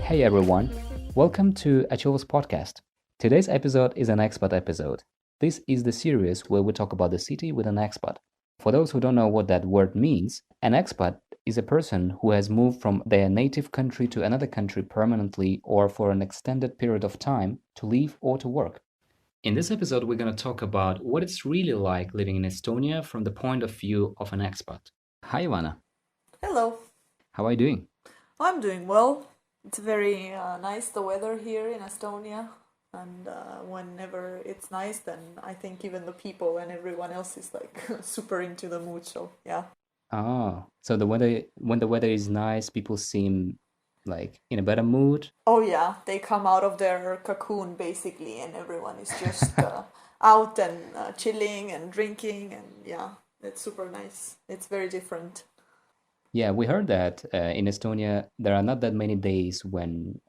Hey everyone, welcome to Achova's podcast. Today's episode is an expat episode. This is the series where we talk about the city with an expat. For those who don't know what that word means, an expat is a person who has moved from their native country to another country permanently or for an extended period of time to live or to work. In this episode, we're going to talk about what it's really like living in Estonia from the point of view of an expat. Hi, Ivana. Hello, How are you doing? I'm doing well. It's very nice the weather here in Estonia, and whenever it's nice, then I think even the people and everyone else is like super into the mood. So yeah. Oh, so when the weather is nice, people seem like in a better mood. Oh yeah, they come out of their cocoon basically, and everyone is just out and chilling and drinking, and yeah, it's super nice. It's very different. Yeah, we heard that in Estonia there are not that many days when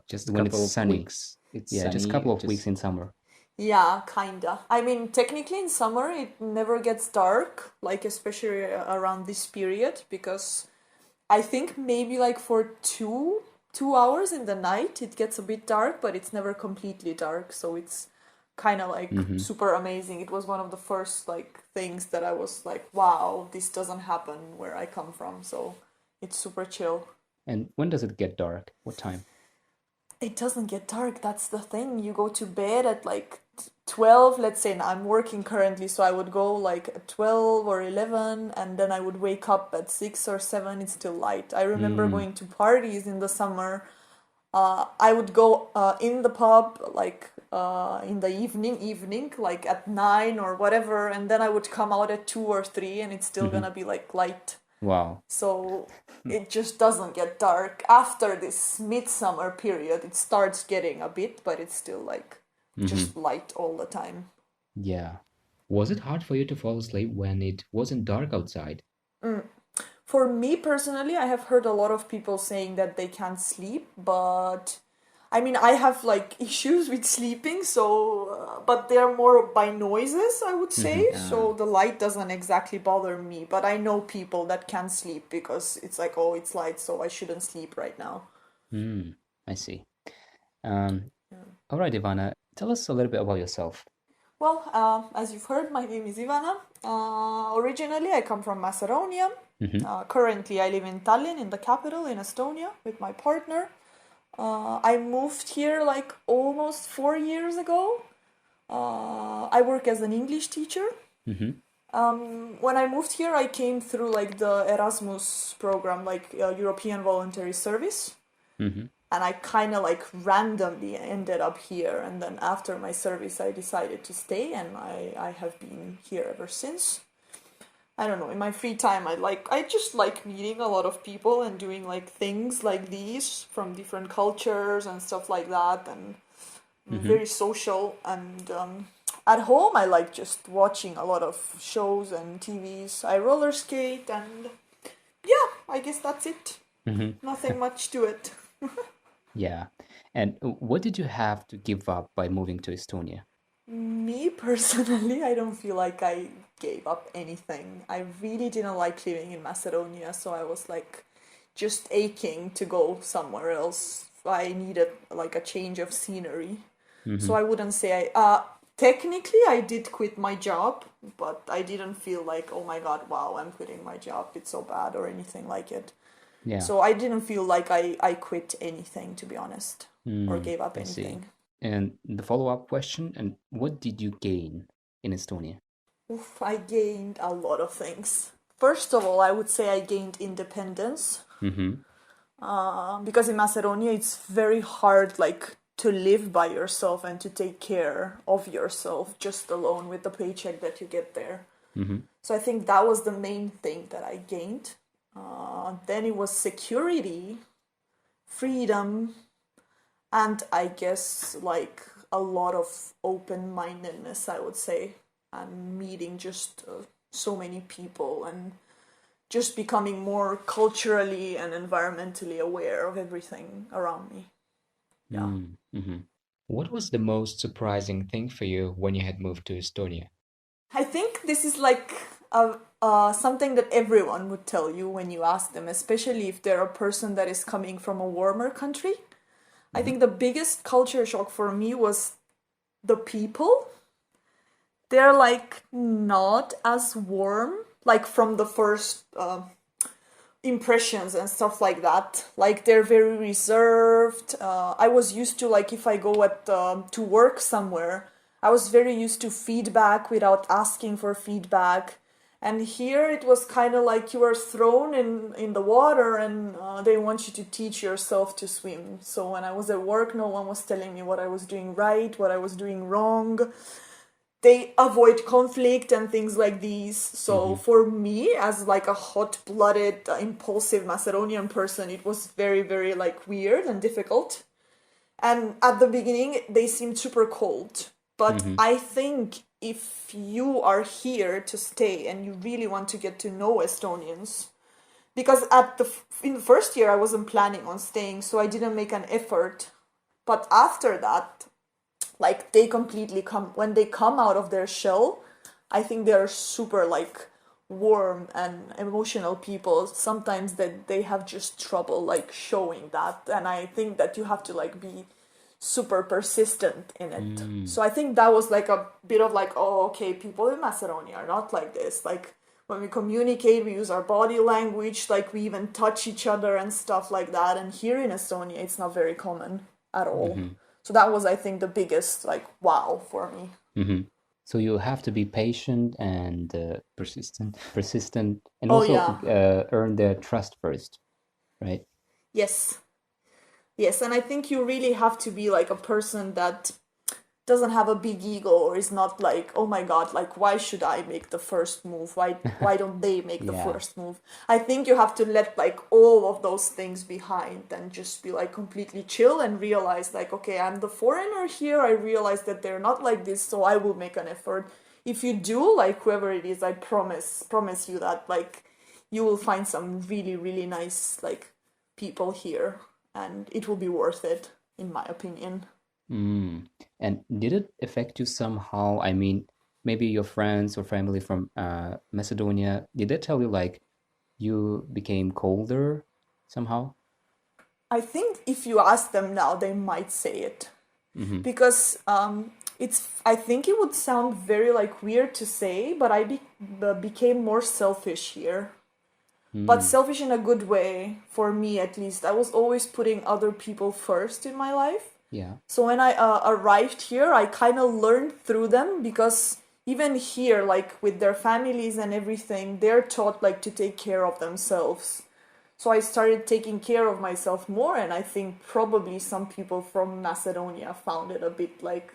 just when it's sunny. It's Yeah, just a sunny. couple of weeks in summer. Yeah, kinda. I mean, technically in summer it never gets dark, like especially around this period, because I think maybe like for two hours in the night it gets a bit dark, but it's never completely dark, so it's kind of like Hmm. super amazing. It was one of the first like things that I was like, wow, this doesn't happen where I come from, so it's super chill. And when does it get dark? What time? It doesn't get dark. That's the thing. You go to bed at like 12, let's say. Now I'm working currently, so I would go like at 12 or 11, and then I would wake up at 6 or 7. It's still light. I remember Mm. going to parties in the summer. I would go in the pub like in the evening, like at 9 or whatever, and then I would come out at 2 or 3, and it's still Hmm. gonna be like light. Wow. So it just doesn't get dark. After this midsummer period, it starts getting a bit, but it's still like Hmm. just light all the time. Yeah. Was it hard for you to fall asleep when it wasn't dark outside? For me personally, I have heard a lot of people saying that they can't sleep, but I mean, I have like issues with sleeping, so but they're more by noises, I would Hmm. say. So the light doesn't exactly bother me, but I know people that can't sleep because it's like, oh, it's light, so I shouldn't sleep right now. Mm, I see. Um, Yeah. all right, Ivana, tell us a little bit about yourself. Well, as you've heard, my name is Ivana. Originally, I come from Macedonia. Hmm. Currently, I live in Tallinn, in the capital, in Estonia, with my partner. I moved here like almost 4 years ago. I work as an English teacher. Hmm. When I moved here, I came through like the Erasmus program, like European Voluntary Service, Hmm. and I kind of like randomly ended up here. And then after my service, I decided to stay, and I have been here ever since. I don't know, in my free time, I just like meeting a lot of people and doing like things like these from different cultures and stuff like that, and Hmm. very social. And at home, I like just watching a lot of shows and TVs. I roller skate, and yeah, I guess that's it. Hmm. Nothing much to it. Yeah. And what did you have to give up by moving to Estonia? Me personally, I don't feel like I gave up anything. I really didn't like living in Macedonia, so I was like just aching to go somewhere else. I needed like a change of scenery. So Hmm. I wouldn't say technically I did quit my job, but I didn't feel like, oh my god, wow, I'm quitting my job. It's so bad or anything like it. Yeah. So I didn't feel like I quit anything, to be honest, or Mm, gave up I see. anything. And the follow-up question, and what did you gain in Estonia? Oof, I gained a lot of things. First of all, I would say I gained independence, Mm-hmm. because in Macedonia it's very hard, like to live by yourself and to take care of yourself just alone with the paycheck that you get there. Mm-hmm. So I think that was the main thing that I gained. Then it was security, freedom, and I guess like a lot of open mindedness, I would say, and meeting just so many people and just becoming more culturally and environmentally aware of everything around me. Yeah. Mm-hmm. What was the most surprising thing for you when you had moved to Estonia? I think this is like a something that everyone would tell you when you ask them, especially if they're a person that is coming from a warmer country. I think the biggest culture shock for me was the people. They're like not as warm, like from the first impressions and stuff like that. Like they're very reserved. I was used to, like, if I go to work somewhere, I was very used to feedback without asking for feedback. And here it was kind of like you were thrown in the water, and they want you to teach yourself to swim. So when I was at work, no one was telling me what I was doing right, what I was doing wrong. They avoid conflict and things like these. So for me, as like a hot-blooded, impulsive Macedonian person, it was very, very like weird and difficult. And at the beginning, they seemed super cold. But I think if you are here to stay and you really want to get to know Estonians, because in the first year I wasn't planning on staying, so I didn't make an effort. But after that, like they completely when they come out of their shell, I think they're super like warm and emotional people. Sometimes that they have just trouble like showing that, and I think that you have to like be super persistent in it. So I think that was like a bit of like, oh, okay, people in Macedonia are not like this. Like when we communicate, we use our body language, like we even touch each other and stuff like that. And here in Estonia, it's not very common at all. So that was, I think, the biggest like wow for me. So you have to be patient and persistent, and also earn their trust first, right? Yes, and I think you really have to be like a person that doesn't have a big ego, or is not like, oh my god, like why should I make the first move? Why don't they make the first move? I think you have to let like all of those things behind and just be like completely chill and realize like, okay, I'm the foreigner here. I realize that they're not like this, so I will make an effort. If you do, like whoever it is, I promise you that like you will find some really, really nice like people here, and it will be worth it, in my opinion. And did it affect you somehow? I mean, maybe your friends or family from Macedonia, did they tell you like you became colder somehow? I think if you ask them now, they might say it. Because I think it would sound very like weird to say, but I became more selfish here. But selfish in a good way, for me at least. I was always putting other people first in my life. Yeah. So when I arrived here, I kind of learned through them, because even here, like with their families and everything, they're taught like to take care of themselves. So I started taking care of myself more, and I think probably some people from Macedonia found it a bit like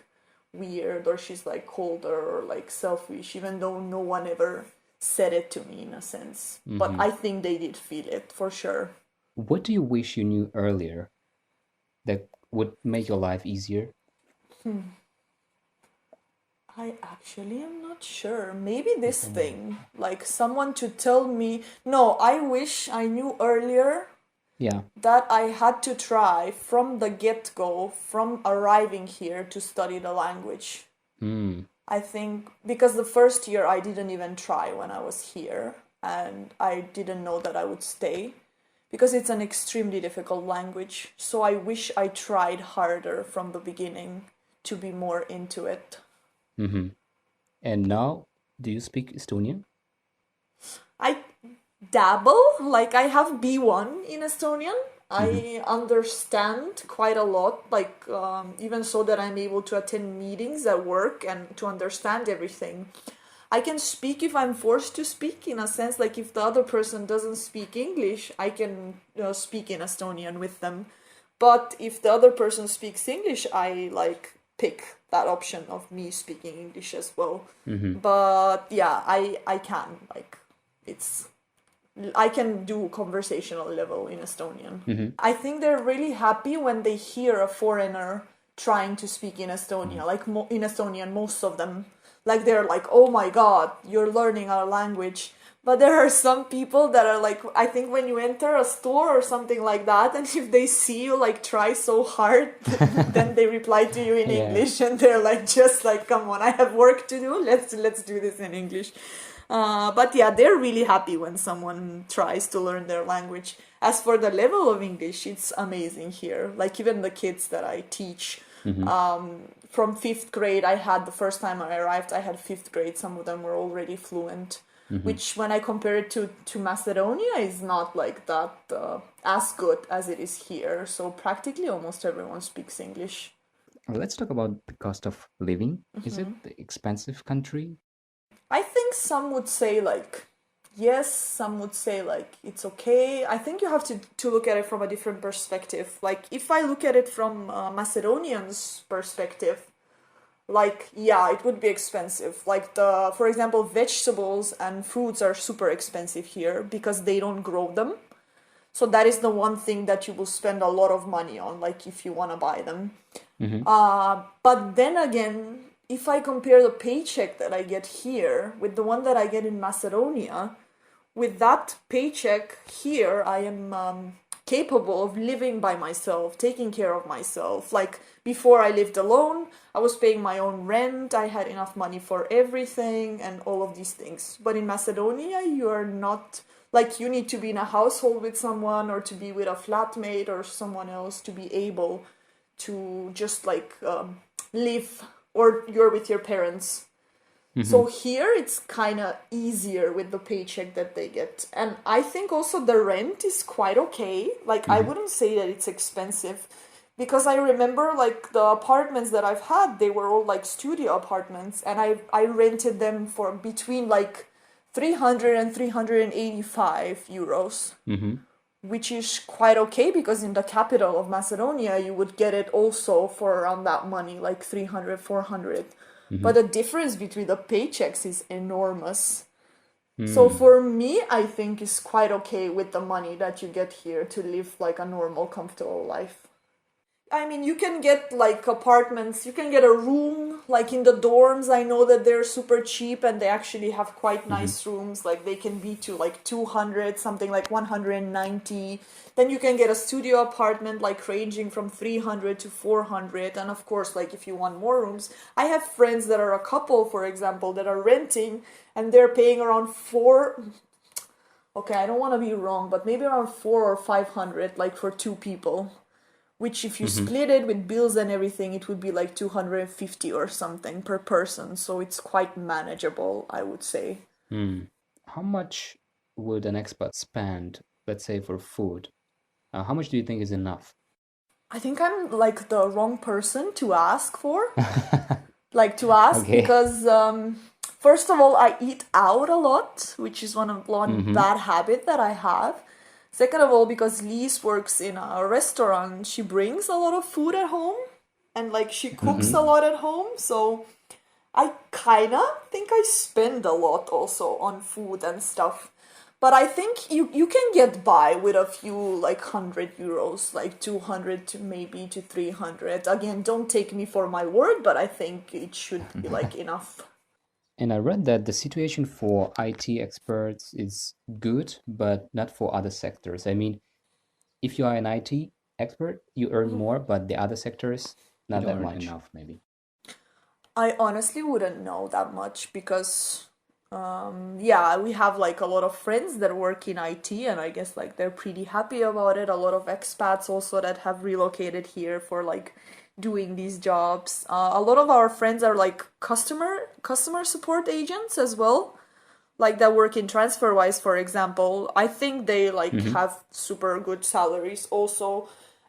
weird, or she's like colder or like selfish, even though no one ever said it to me in a sense. But I think they did feel it for sure. What do you wish you knew earlier that would make your life easier? I actually am not sure. Maybe this thing, like someone to tell me. No, I wish I knew earlier that I had to try from the get-go, from arriving here, to study the language. I think because the first year I didn't even try when I was here, and I didn't know that I would stay, because it's an extremely difficult language. So I wish I tried harder from the beginning to be more into it. And now, do you speak Estonian? I dabble, like I have B1 in Estonian. I understand quite a lot, like even so that I'm able to attend meetings at work and to understand everything. I can speak if I'm forced to speak, in a sense, like if the other person doesn't speak English, I can speak in Estonian with them. But if the other person speaks English, I like pick that option of me speaking English as well. But yeah, I can, like, I can do conversational level in Estonian. I think they're really happy when they hear a foreigner trying to speak in Estonia, like in Estonian, most of them. Like they're like, oh my god, you're learning our language. But there are some people that are like, I think when you enter a store or something like that, and if they see you like try so hard, then they reply to you in English, and they're like, just like, come on, I have work to do. Let's do this in English. But yeah, they're really happy when someone tries to learn their language. As for the level of English, it's amazing here. Like even the kids that I teach, Mm-hmm. from fifth grade, I had the first time I arrived, I had fifth grade. Some of them were already fluent, Mm-hmm. which when I compare it to Macedonia is not like that as good as it is here. So practically almost everyone speaks English. Let's talk about the cost of living. Is it the expensive country? I think some would say like yes, some would say like it's okay. I think you have to look at it from a different perspective. Like if I look at it from Macedonians' perspective, like yeah, it would be expensive. Like the for example, vegetables and fruits are super expensive here because they don't grow them. So that is the one thing that you will spend a lot of money on, like if you want to buy them. Mm-hmm. But then again, if I compare the paycheck that I get here with the one that I get in Macedonia, with that paycheck here, I am capable of living by myself, taking care of myself. Like before, I lived alone, I was paying my own rent, I had enough money for everything, and all of these things. But in Macedonia, you are not like you need to be in a household with someone or to be with a flatmate or someone else to be able to just like live, or you're with your parents. Mm-hmm. So here it's kind of easier with the paycheck that they get. And I think also the rent is quite okay. Like I Mm-hmm. wouldn't say that it's expensive because I remember like the apartments that I've had, they were all like studio apartments and I rented them for between like 300 and 385 euros, Mm-hmm. which is quite okay because in the capital of Macedonia you would get it also for around that money, like 300, 400. Mm-hmm. But the difference between the paychecks is enormous. So Mm. for me, I think it's quite okay with the money that you get here to live like a normal, comfortable life. I mean, you can get like apartments, you can get a room like in the dorms. I know that they're super cheap and they actually have quite Mm-hmm. nice rooms. Like they can be to like 200, something like 190. Then you can get a studio apartment like ranging from 300 to 400. And of course, like if you want more rooms, I have friends that are a couple, for example, that are renting and they're paying around four. Okay, I don't want to be wrong, but maybe around 4 or 500 like for two people, which if you Mm-hmm. split it with bills and everything it would be like 250 or something per person, so it's quite manageable, I would say. Mm. How much would an expat spend, let's say, for food? How much do you think is enough? I think I'm like the wrong person to ask for, like to ask Okay. because first of all I eat out a lot, which is one Mm-hmm. bad habit that I have. Second of all, because Lise works in a restaurant, she brings a lot of food at home and like she cooks Mm-hmm. a lot at home, so I kinda think I spend a lot also on food and stuff. But I think you can get by with a few like 100 euros, like 200 to maybe to 300. Again, don't take me for my word, but I think it should be like enough. And I read that the situation for IT experts is good, but not for other sectors. I mean, if you are an IT expert, you earn more, but the other sectors, You not don't that earn much. enough, maybe. I honestly wouldn't know that much because yeah, we have like a lot of friends that work in IT and I guess like they're pretty happy about it. A lot of expats also that have relocated here for like doing these jobs. A lot of our friends are like customer support agents as well, like that work in TransferWise, for example. I think they like Mm-hmm. have super good salaries also.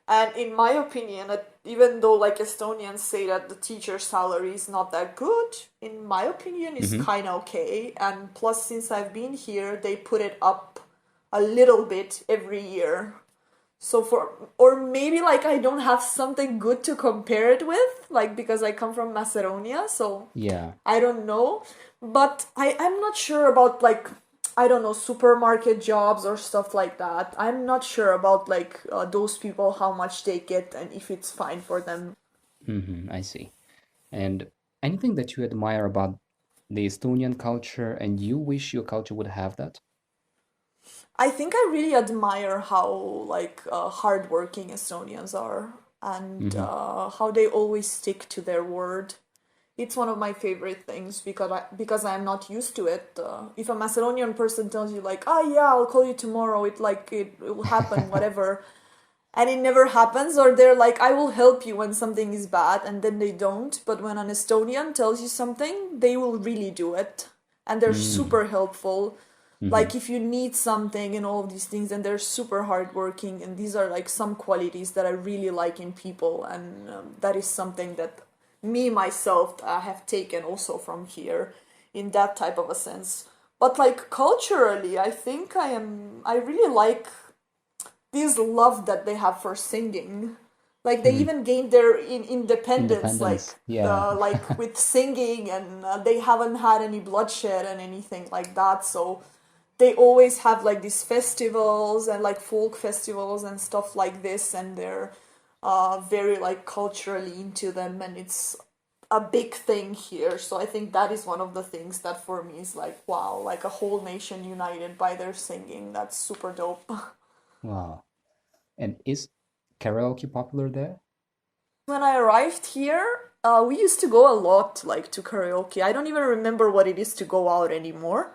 And in my opinion, even though like Estonians say that the teacher salary is not that good, in my opinion, it's Mm-hmm. kind of okay. And plus, since I've been here, they put it up a little bit every year. So for, or maybe like I don't have something good to compare it with, like because I come from Macedonia, so Yeah. I don't know. But I'm not sure about like, I don't know, supermarket jobs or stuff like that. I'm not sure about like those people, how much they get and if it's fine for them. Mm-hmm. I see. And anything that you admire about the Estonian culture and you wish your culture would have that? I think I really admire how like hardworking Estonians are and Mm-hmm. how they always stick to their word. It's one of my favorite things because I'm not used to it. If a Macedonian person tells you like, "Oh yeah, I'll call you tomorrow," it will happen, whatever, and it never happens, or they're like, "I will help you when something is bad," and then they don't. But when an Estonian tells you something, they will really do it, and they're Mm. super helpful. Hmm. Like if you need something and all of these things, and they're super hardworking, and these are like some qualities that I really like in people, and that is something that me myself have taken also from here in that type of a sense. But like culturally, I think I really like this love that they have for singing. Like they Hmm. even gained their independence, Independence. Yeah. like with singing, and they haven't had any bloodshed and anything like that. So they always have like these festivals and like folk festivals and stuff like this, and they're very like culturally into them, and it's a big thing here. So I think that is one of the things that for me is like, wow, like a whole nation united by their singing. That's super dope. Wow. And is karaoke popular there? When I arrived here, we used to go a lot like to karaoke. I don't even remember what it is to go out anymore.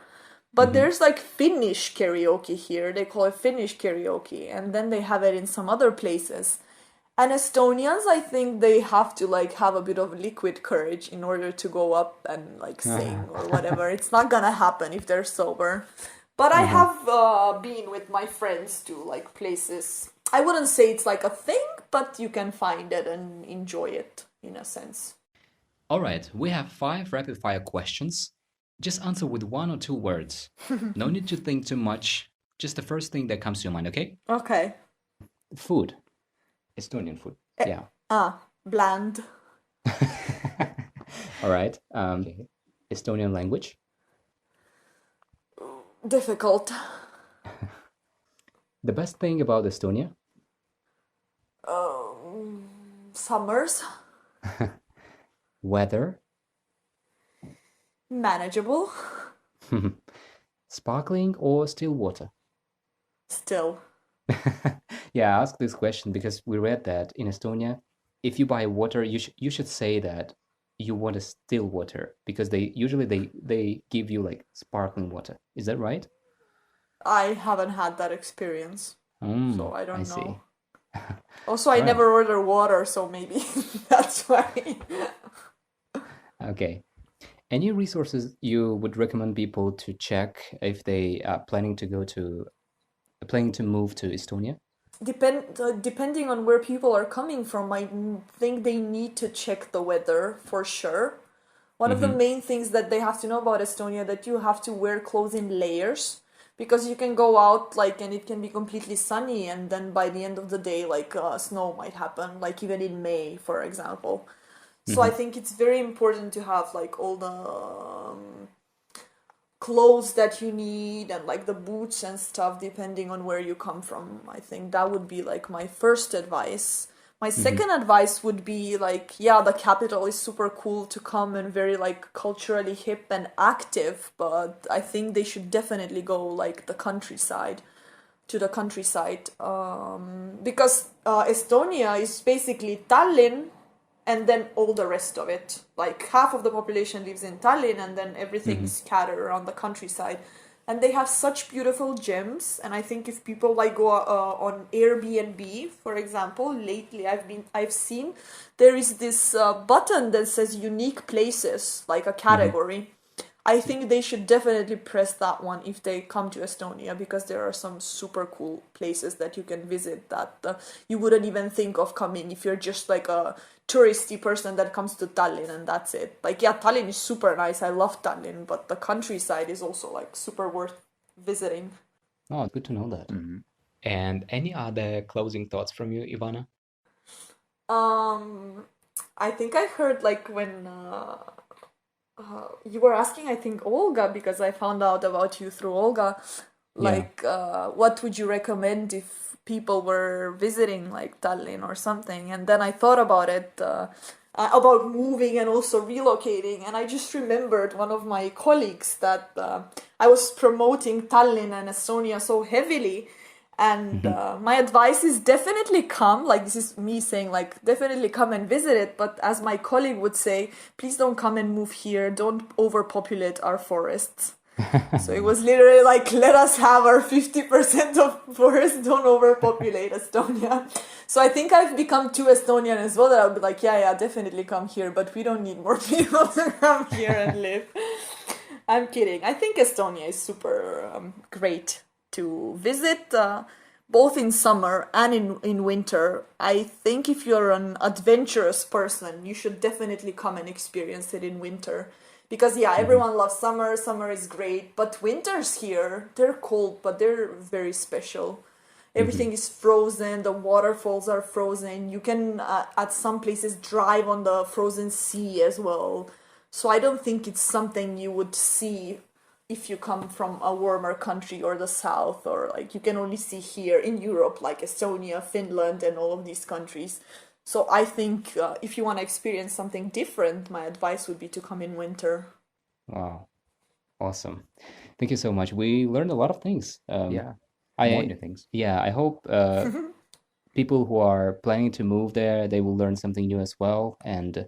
But Hmm. there's like Finnish karaoke here. They call it Finnish karaoke, and then they have it in some other places. And Estonians, I think they have to like have a bit of liquid courage in order to go up and like sing or whatever. It's not gonna happen if they're sober. But I Uh-huh. have been with my friends to like places. I wouldn't say it's like a thing, but you can find it and enjoy it in a sense. All right, we have five rapid fire questions. Just answer with one or two words. No need to think too much. Just the first thing that comes to your mind, okay? Okay. Food. Estonian food. Eh, Yeah. bland. All right. Estonian language. Difficult. The best thing about Estonia. Summers. Weather. Manageable. Sparkling or still water? Still. Yeah, I asked this question because we read that in Estonia, if you buy water, you should say that you want a still water because they usually they give you like sparkling water. Is that right? I haven't had that experience, so I I don't know. see. Also, I All right. never order water, so maybe that's why. Okay. Any resources you would recommend people to check if they are planning to move to Estonia? Depending on where people are coming from, I think they need to check the weather for sure. One of the Mm-hmm. main things that they have to know about Estonia that you have to wear clothes in layers because you can go out like and it can be completely sunny, and then by the end of the day like snow might happen, like even in May for example. So I Mm-hmm. think it's very important to have like all the clothes that you need and like the boots and stuff depending on where you come from. I think that would be like my first advice. My Mm-hmm. second advice would be like, yeah, the capital is super cool to come and very like culturally hip and active, but I think they should definitely go like the countryside, to the countryside, because Estonia is basically Tallinn and then all the rest of it. Like half of the population lives in Tallinn, and then everything Mm-hmm. is scattered around the countryside. And they have such beautiful gems. And I think if people like go on Airbnb, for example, lately I've seen there is this button that says unique places, like a Mm-hmm. category. I think they should definitely press that one if they come to Estonia, because there are some super cool places that you can visit that you wouldn't even think of coming if you're just like a touristy person that comes to Tallinn and that's it. Like, yeah, Tallinn is super nice. I love Tallinn, but the countryside is also like super worth visiting. Oh, good to know that. And any other closing thoughts from you, Ivana? Um, I think I heard like when you were asking, I think, Olga, because I found out about you through Olga. Yeah. Like, what would you recommend if people were visiting like Tallinn or something? And then I thought about it, about moving and also relocating. And I just remembered one of my colleagues that I was promoting Tallinn and Estonia so heavily. And Mhm. my advice is definitely come, like this is me saying, like definitely come and visit it. But as my colleague would say, please don't come and move here. Don't overpopulate our forests. So it was literally like, let us have our 50% of forest, don't overpopulate Estonia. So I think I've become too Estonian as well, that I'll be like, yeah, definitely come here, but we don't need more people to come here and live. I'm kidding. I think Estonia is super great to visit, both in summer and in winter. I think if you're an adventurous person, you should definitely come and experience it in winter. Because, yeah, Mhm. everyone loves summer. Summer is great. But winters here, they're cold, but they're very special. Mhm. Everything is frozen. The waterfalls are frozen. You can, at some places, drive on the frozen sea as well. So I don't think it's something you would see if you come from a warmer country or the south, or like you can only see here in Europe, like Estonia, Finland, and all of these countries. So I think if you want to experience something different, my advice would be to come in winter. Wow. Awesome. Thank you so much. We learned a lot of things. Yeah, more I new things. yeah, I hope people who are planning to move there, they will learn something new as well, and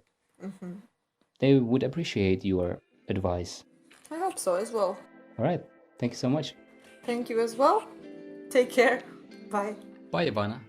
they would appreciate your advice. I hope so as well. All right. Thank you so much. Thank you as well. Take care. Bye. Bye, Ivana.